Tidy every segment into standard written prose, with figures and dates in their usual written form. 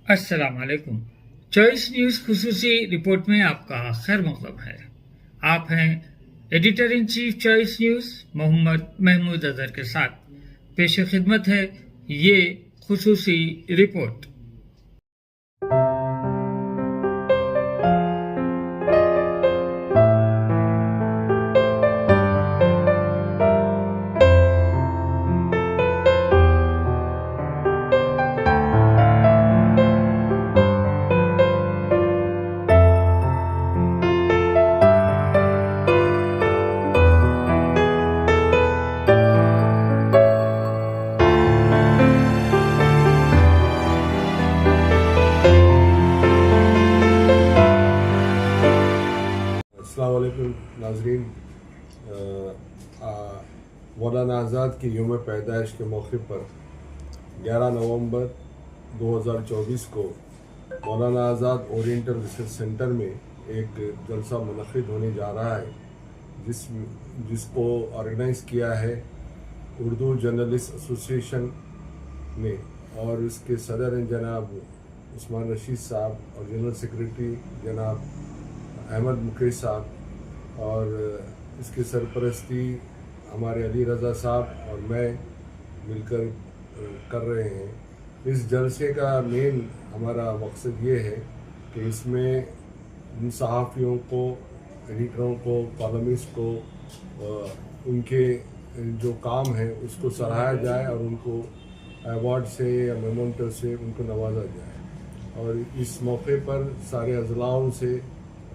अस्सलाम वालेकुम। Choice news खुसूसी report में आपका खैर मकदम है। आप हैं editor in chief Choice News Mohammad Mahmood Azhar के साथ। पेश खिदमत है ये खुसूसी रिपोर्ट। अस्सलाम वालेकुम नाज़रीन। मौलाना आज़ाद की यौम पैदाइश के मौके पर 11 नवंबर 2024 को मौलाना आज़ाद ओरिएंटल रिसर्च सेंटर में एक जलसा मुनक़्क़िद होने जा रहा है, जिसको ऑर्गेनाइज़ किया है उर्दू जर्नलिस्ट एसोसिएशन ने, और इसके सदर हैं जनाब उस्मान रशीद साहब और जनरल सेक्रेटरी जनाब अहमद मुकेश साहब, और इसकी सरपरस्ती हमारे अली रज़ा साहब और मैं मिलकर कर रहे हैं। इस जलसे का मेन हमारा मकसद ये है कि इसमें सहाफ़ियों को, एडिटरों को, कॉलमिस्ट को उनके जो काम है उसको सराहा जाए और उनको अवार्ड से या मेमोंटो से उनको नवाजा जाए। और इस मौके पर सारे अजलाओं से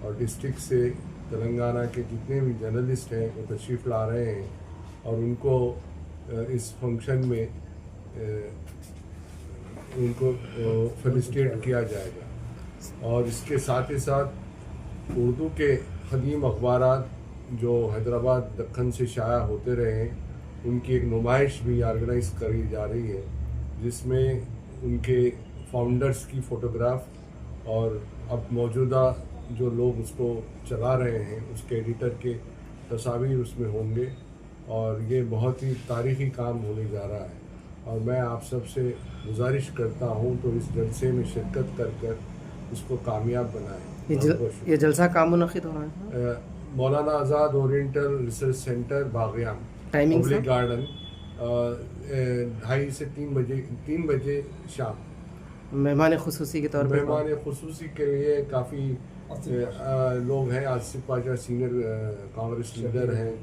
और डिस्ट्रिक्ट से तेलंगाना के जितने भी जर्नलिस्ट हैं वो तशरीफ़ ला रहे हैं, और उनको इस फंक्शन में उनको फेलिसिटेट किया जाएगा। और इसके साथ ही साथ उर्दू के क़दीम अखबारात जो हैदराबाद दक्कन से शाया होते रहे हैं, उनकी एक नुमाइश भी ऑर्गेनाइज़ करी जा रही है, जिसमें उनके फाउंडर्स की फ़ोटोग्राफ और अब मौजूदा जो लोग उसको चला रहे हैं उसके एडिटर के तस्वीर उसमें होंगे, और ये बहुत ही तारीख़ी काम होने जा रहा है। और मैं आप सबसे गुजारिश करता हूँ तो इस जलसे में शिरकत कर इसको कामयाब बनाएं। ये जलसा कहाँ मुनक़्क़िद हो रहा है? Maulana Azad oriental research centre बाग़ियान, टाइमिंग पब्लिक गार्डन, 2:30 से 3 बजे शाम। मेहमान खुसूसी के तौर पर मेहमान खुसूसी के लिए काफ़ी लोग हैं। आसिफ पाशा सीनियर कांग्रेस लीडर हैं,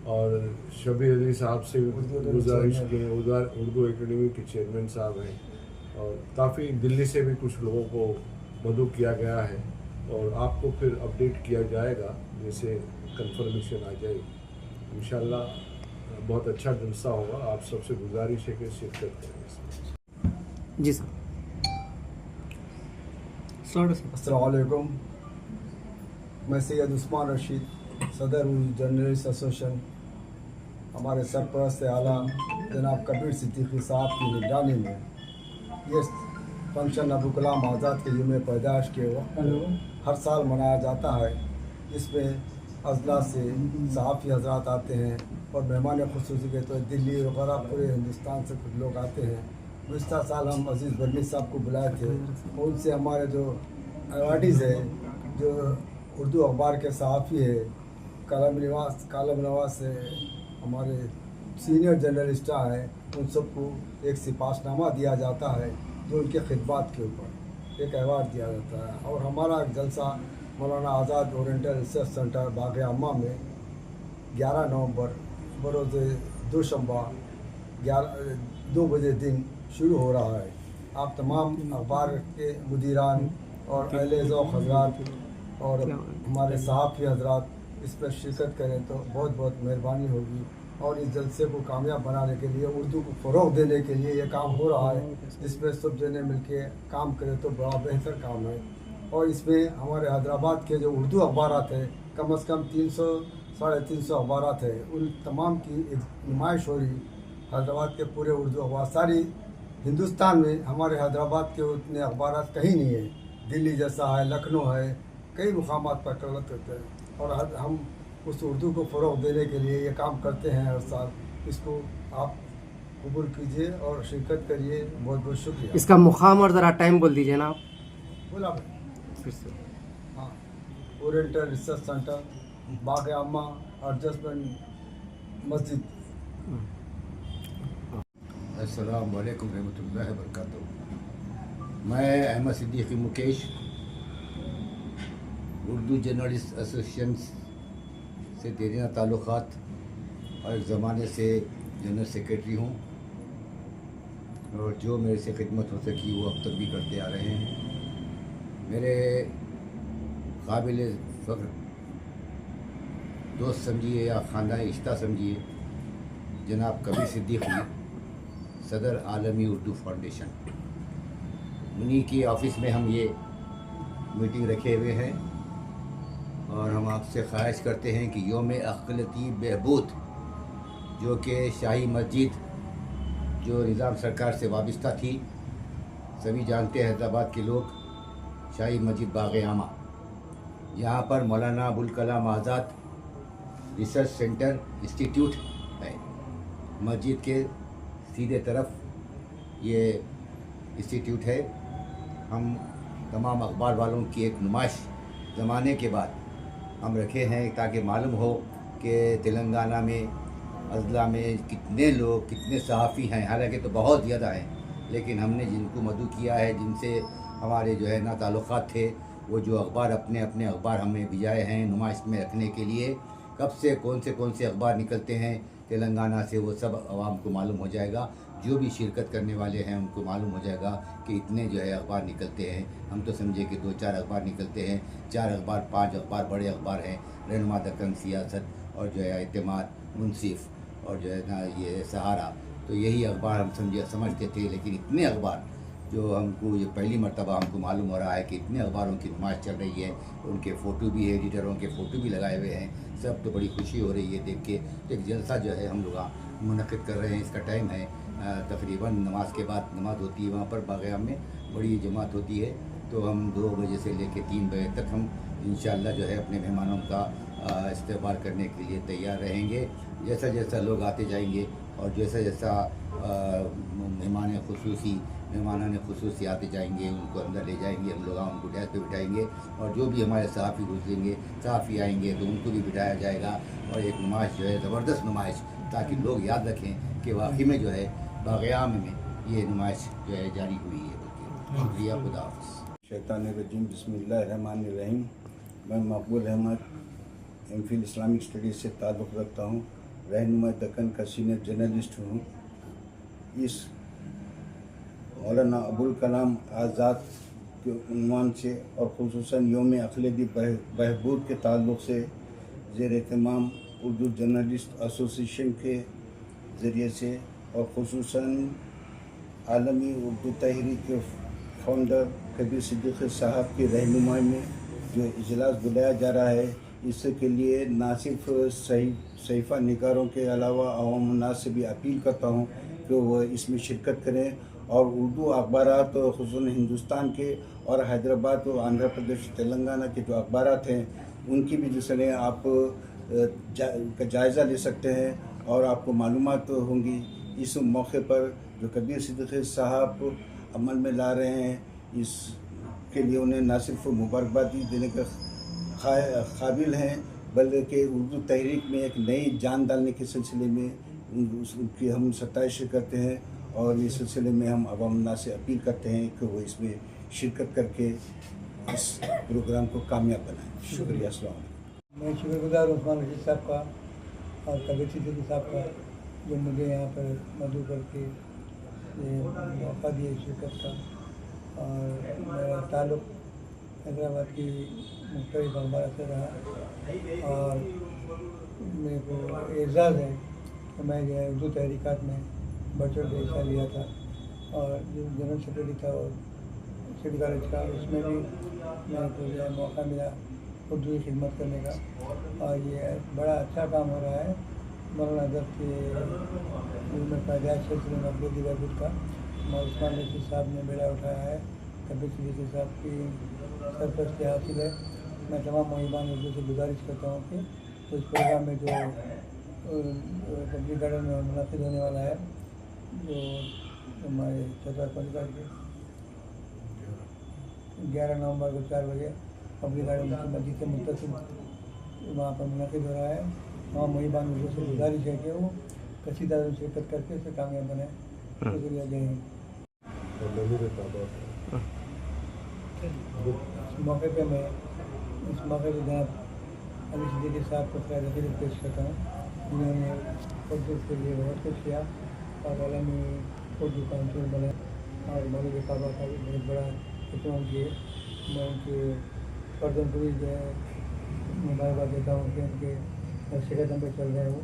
और शबीर अली साहब से गुजारिश की है, उर्दू एकेडमी के चेयरमैन साहब हैं, और काफ़ी दिल्ली से भी कुछ लोगों को मदऊ किया गया है, और आपको फिर अपडेट किया जाएगा जैसे कंफर्मेशन आ जाएगी। इंशाल्लाह बहुत अच्छा जलसा होगा। आप सबसे गुजारिश है कि शिरकत करें। जी सर। अस्सलाम वालेकुम। मैं सैयद उस्मान रशीद, सदर जर्नलिस्ट एसोसिएशन, हमारे सरपरस्त आला जनाब कबीर सिद्दीकी साहब की निगरानी में ये फंक्शन अबुल कलाम आज़ाद के यौम पैदाइश के वक्त हर साल मनाया जाता है। इसमें अजला से सहाफ़ी हजरात आते हैं, और मेहमान खुसूसी के तो दिल्ली वगैरह पूरे हिंदुस्तान से कुछ लोग आते हैं। पिछला साल हम अजीज़ बर्नी साहब को बुलाए थे, उनसे हमारे जो अवार्डीज़ है, जो उर्दू अखबार के सहाफ़ी है, कालम नवाज से हमारे सीनियर जर्नलिस्ट हैं, उन सबको एक सिपाहनामा दिया जाता है जो उनके खिदमत के ऊपर एक अवार्ड दिया जाता है। और हमारा जलसा मौलाना आज़ाद ओरिएंटल रिसर्च सेंटर बाग़-ए-अम्मा में 11 नवंबर बरोज़ दोशंबा 2 बजे दिन शुरू हो रहा है। आप तमाम अखबार के मुदीरान और अहले ज़ौक़ हज़रात और हमारे सहाफ़ी हज़रात इस पर शिरकत करें तो बहुत बहुत मेहरबानी होगी। और इस जलसे को कामयाब बनाने के लिए, उर्दू को फ़रोग़ देने के लिए ये काम हो रहा है, जिसमें सब जने मिल के काम करें तो बड़ा बेहतर काम है। और इसमें हमारे हैदराबाद के जो उर्दू अखबारात हैं, कम से कम 300 साढ़े 300 अखबारात हैं, उन तमाम की एक नुमाइश हो रही। हैदराबाद के पूरे उर्दू अखबार सारी हिंदुस्तान में हमारे हैदराबाद के उतने अखबारात कहीं नहीं है। दिल्ली जैसा है, लखनऊ है, कई मुकामात पर कलत करते हैं, और हम उस उर्दू को फ़रोग़ देने के लिए ये काम करते हैं हर साल। इसको आप कबूल कीजिए और शिरकत करिए। बहुत बहुत शुक्रिया। इसका मुकाम और ज़रा टाइम बोल दीजिए ना आप बोला फिर से। हाँ, ओरिएंटल रिसर्च सेंटर, बाग अम्मा, एडजस्टमेंट मस्जिद। अस्सलाम वालेकुम रहमतुल्लाहि व बरकातहू। मैं अहमद सिद्दीकी मुकेश उर्दू जर्नलिस्ट एसोसिएशन से देरीना ताल्लुक़ात और एक ज़माने से जनरल सेक्रेटरी हूँ, और जो मेरे से खिदमत हो सकी वो अब तक भी करते आ रहे हैं। मेरे काबिल फ़ख्र दोस्त समझिए या ख़ानदानी रिश्ता समझिए, जनाब कबीर सिद्दीकी, सदर आलमी उर्दू फाउंडेशन, उन्हीं की ऑफ़िस में हम ये मीटिंग रखे हुए हैं। और हम आपसे ख्वाहिश करते हैं कि योम अक़लियती बहबूद, जो कि शाही मस्जिद जो निज़ाम सरकार से वाबस्ता थी, सभी जानते हैं हैदराबाद के लोग, शाही मस्जिद बाग आमा, यहाँ पर Maulana Abul Kalam Azad research centre institute है। मस्जिद के सीधे तरफ ये इंस्टीट्यूट है। हम तमाम अखबार वालों की एक नुमाइश ज़माने के बाद हम रखे हैं ताकि मालूम हो कि तेलंगाना में अजला में कितने लोग, कितने सहाफ़ी हैं। हालांकि तो बहुत ज़्यादा हैं, लेकिन हमने जिनको मदू किया है, जिनसे हमारे जो है ना ताल्लुक़ात थे, वो जो अखबार अपने अपने अखबार हमें भिजाए हैं नुमाइश में रखने के लिए। कब से कौन से अखबार निकलते हैं तेलंगाना से, वो सब आवाम को मालूम हो जाएगा। जो भी शिरकत करने वाले हैं उनको मालूम हो जाएगा कि इतने जो है अखबार निकलते हैं। हम तो समझे कि 2-4 अखबार निकलते हैं, 4 अखबार 5 अखबार बड़े अखबार हैं, रहनुमा दक्कन, सियासत और जो है इत्तेमाद, मुनसिफ और जो है ना ये सहारा। तो यही अखबार हम समझते थे, लेकिन इतने अखबार जो हमको ये पहली मर्तबा हमको मालूम हो रहा है कि इतने अखबारों की नुमाइश चल रही है, उनके फ़ोटो भी है, एडिटरों के फ़ोटो भी लगाए हुए हैं। सब तो बड़ी खुशी हो रही है देख के। तो एक जलसा जो है हम लोग मुनक़िद कर रहे हैं। इसका टाइम है तकरीबन नमाज के बाद नमाज होती है वहाँ पर बाग़याम में, बड़ी जमात होती है। तो हम 2 बजे से लेकर 3 बजे तक हम इंशाअल्लाह जो है अपने मेहमानों का इस्तकबाल करने के लिए तैयार रहेंगे। जैसा जैसा लोग आते जाएंगे और जैसा जैसा मेहमान खुसूसी आते जाएंगे, उनको अंदर ले जाएंगे हम लोग, उनको डेस्क पे बिठाएंगे। और जो भी हमारे सहाफ़ी गुजरेंगे, सहाफ़ी आएंगे तो उनको भी बिठाया जाएगा। और एक नुमाइश जो है ज़बरदस्त नुमाइश, ताकि लोग याद रखें कि वाकई में जो है बाग़याम में ये नुमाइश जो है जारी हुई है। शुक्रिया, खुदा हाफ़िज़। शैतानिर्रजीम, बिस्मिल्लाहिर्रहमानिर्रहीम। मैं मकबूल अहमद एमफिल इस्लामिक स्टडीज़ से ताल्लुक़ रखता हूँ, रहनुमा दक्कन का सीनियर जर्नलिस्ट हूँ। इस मौलाना अबुल कलाम आज़ाद के उन्वान से और ख़ुसूसन योम अक़लियती बहबूद के ताल्लुक़ से ज़ेर एहतमाम उर्दू जर्नलिस्ट एसोसिएशन के ज़रिए से और ख़ुसूसन आलमी उर्दू तहरीक के फाउंडर कबीर सिद्दीकी साहब की रहनुमाई में जो इजलास बुलाया जा रहा है, इसके लिए ना सिर्फ सहीफ़ा निगारों के अलावा आवाम उन्नास से भी अपील करता हूँ कि वो इसमें शिरकत करें। और उर्दू अखबारात ख़ुसूसन हिंदुस्तान के और हैदराबाद और आंध्र प्रदेश, तेलंगाना के जो अखबारात हैं, उनकी भी जो है आप का जायज़ा ले सकते हैं और आपको मालूमात होंगी। इस मौके पर जो कबीर सिद्दीकी साहब अमल में ला रहे हैं, इसके लिए उन्हें न सिर्फ मुबारकबादी देने का काबिल हैं, बल्कि उर्दू तहरीक में एक नई जान डालने के सिलसिले में उनकी हम सताइश करते हैं। और इस सिलसिले में हम अवाम से अपील करते हैं कि वो इसमें शिरकत करके इस प्रोग्राम को कामयाब बनाएं। शुक्रिया। अस्सलाम वालेकुम। मैं शुक्रगुज़ार उस्मान रशीद साहब का और कबीर सिद्दीकी साहब का, जो मुझे यहाँ पर मदू करके ये मौका दिए शिरकत का। और मेरा ताल्लुक़ हैदराबाद की मुख्तलिफ अखबार से रहा और मेरे को एज़ाज़ है कि मैं जो है उर्दू तहरीकात में बढ़-चढ़ के हिस्सा लिया था। और जो जनरल सेक्रेटरी था और सिविल कॉलेज का, उसमें भी मेरे को जो है मौका मिला उर्दू की खिदमत करने का। और ये बड़ा अच्छा काम हो रहा है मौलाना अज़हर के पैदाइश सिलसिले में अक़लियती बहबूद का उस्मान रशीद साहब ने बेड़ा उठाया है। कबीर सिद्दीकी साहब की सरपरस्ती हासिल है। मैं तमाम मुहिबान उर्दू से गुजारिश करता हूँ कि इस प्रोग्राम में जो पब्लिक गार्डन में मुनाक़िद होने वाला है, जो हमारे 14 के 11 नवंबर को 4 बजे पब्लिक गार्डन मस्जिद से मुत्तसिल वहाँ पर मुनाकिब हो रहा है। वहाँ महिबान से गुजारिश है कि वो कसीदा में शिरकत करके उसे कामयाब बनाए। शुक्रिया, जय हिंद। इस मौके पे जनाब अली सिद्दीकी साहब को खैर खिदमत पेश करता हूँ, जिन्होंने उर्दू के लिए बहुत कुछ किया और आलमी उर्दू काउंसिल बने और मौलवी काबा का भी बहुत बड़ा एहतमाम किए। मैं उनके पर्दन को भी जो है मुबारकबाद देता हूँ कि उनके अच्छे कदम पे चल रहे हैं वो।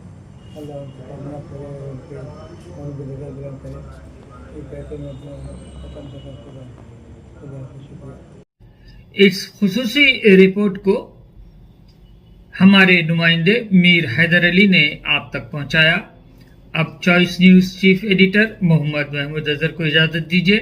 अल्लाह उनकी कामयाब करे और उनके मौलवी जगह बुलंद करे। ये कहते मैं अपना ख़त्म करता हूँ। खुदा का शुक्रिया। इस खुसूसी रिपोर्ट को हमारे नुमाइंदे मीर हैदर अली ने आप तक पहुंचाया। अब Choice News chief editor Mohammad Mahmood Azhar को इजाज़त दीजिए।